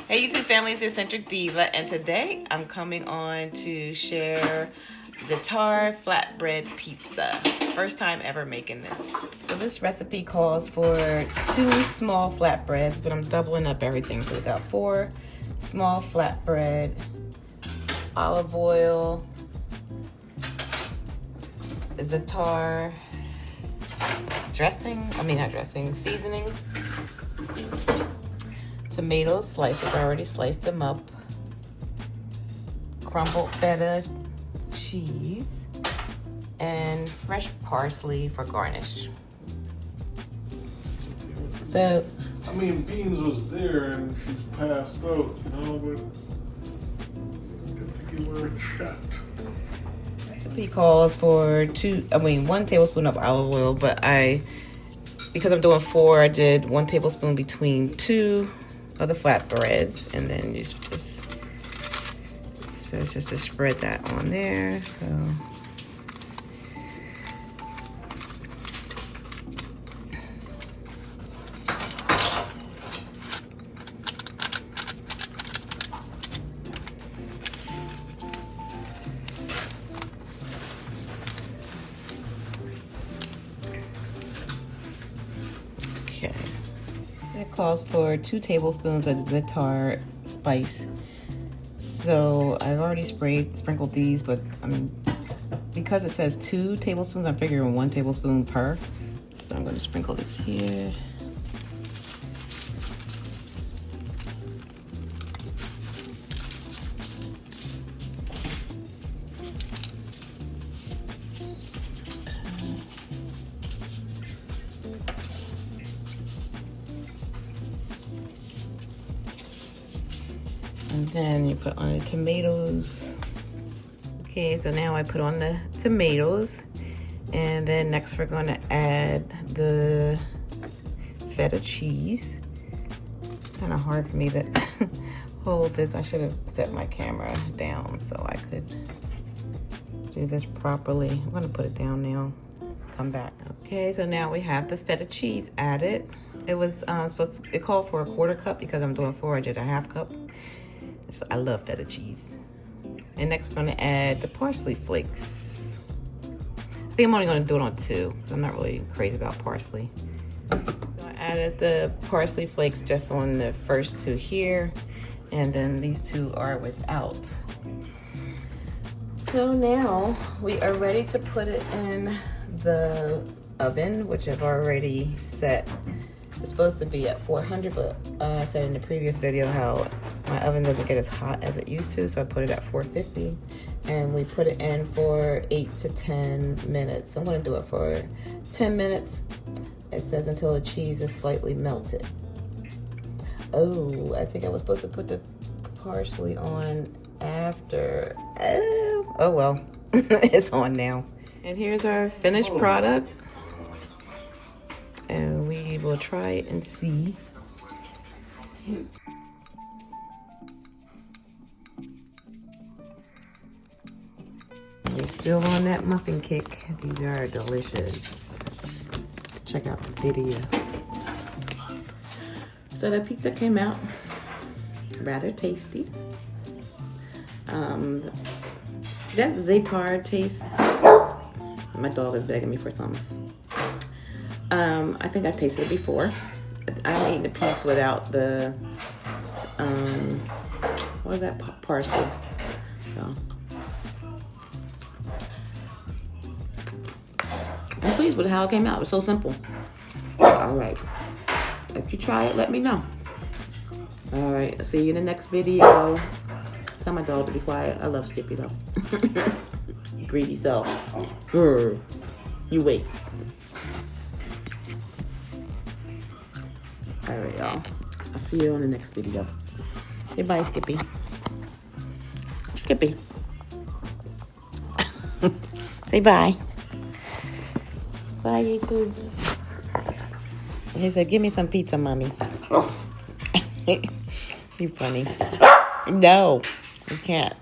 Hey YouTube family, it's Eccentric Diva, and today I'm coming on to share Za'atar Flatbread Pizza. First time ever making this. So this recipe calls for 2 small flatbreads, but I'm doubling up everything. So we got 4 small flatbread, olive oil, Za'atar seasoning, tomatoes sliced, I've already sliced them up, crumbled feta cheese, and fresh parsley for garnish. So, I mean, Beans was there and she's passed out, you know, but I have to give her a shot. Recipe calls for 1 tablespoon of olive oil, but because I'm doing 4, I did 1 tablespoon between 2 of the flatbreads, and then it says just to spread that on there. So okay. It calls for 2 tablespoons of Za'atar spice. So I've already sprinkled these, but because it says 2 tablespoons, I'm figuring 1 tablespoon per. So I'm going to sprinkle this here. And then you put on the tomatoes. Okay, so now I put on the tomatoes. And then next we're gonna add the feta cheese. Kind of hard for me to hold this. I should have set my camera down so I could do this properly. I'm gonna put it down now. Come back. Okay, so now we have the feta cheese added. It was it called for a 1/4 cup because I'm doing 4. I did a 1/2 cup. So I love feta cheese. And next we're gonna add the parsley flakes. I think I'm only gonna do it on 2 because I'm not really crazy about parsley. So I added the parsley flakes just on the first 2 here, and then these 2 are without. So now we are ready to put it in the oven, which I've already set. It's supposed to be at 400, but I said in the previous video how my oven doesn't get as hot as it used to, so I put it at 450. And we put it in for 8 to 10 minutes. I'm gonna do it for 10 minutes. It says until the cheese is slightly melted. Oh, I think I was supposed to put the parsley on after. Oh well, it's on now. And here's our finished product. And we will try it and see. We're still on that muffin kick. These are delicious. Check out the video. So the pizza came out rather tasty. That Za'atar taste. My dog is begging me for some. I think I've tasted it before. I ate the piece without the, what is that, parsley. So, I'm pleased with how it came out. It was so simple. All right. If you try it, let me know. All right. I'll see you in the next video. Tell my dog to be quiet. I love Skippy though. Greedy self. Grr. You wait. All right, y'all. I'll see you on the next video. Say bye, Skippy. Skippy. Say bye. Bye, YouTube. He said, give me some pizza, mommy. You funny. No, you can't.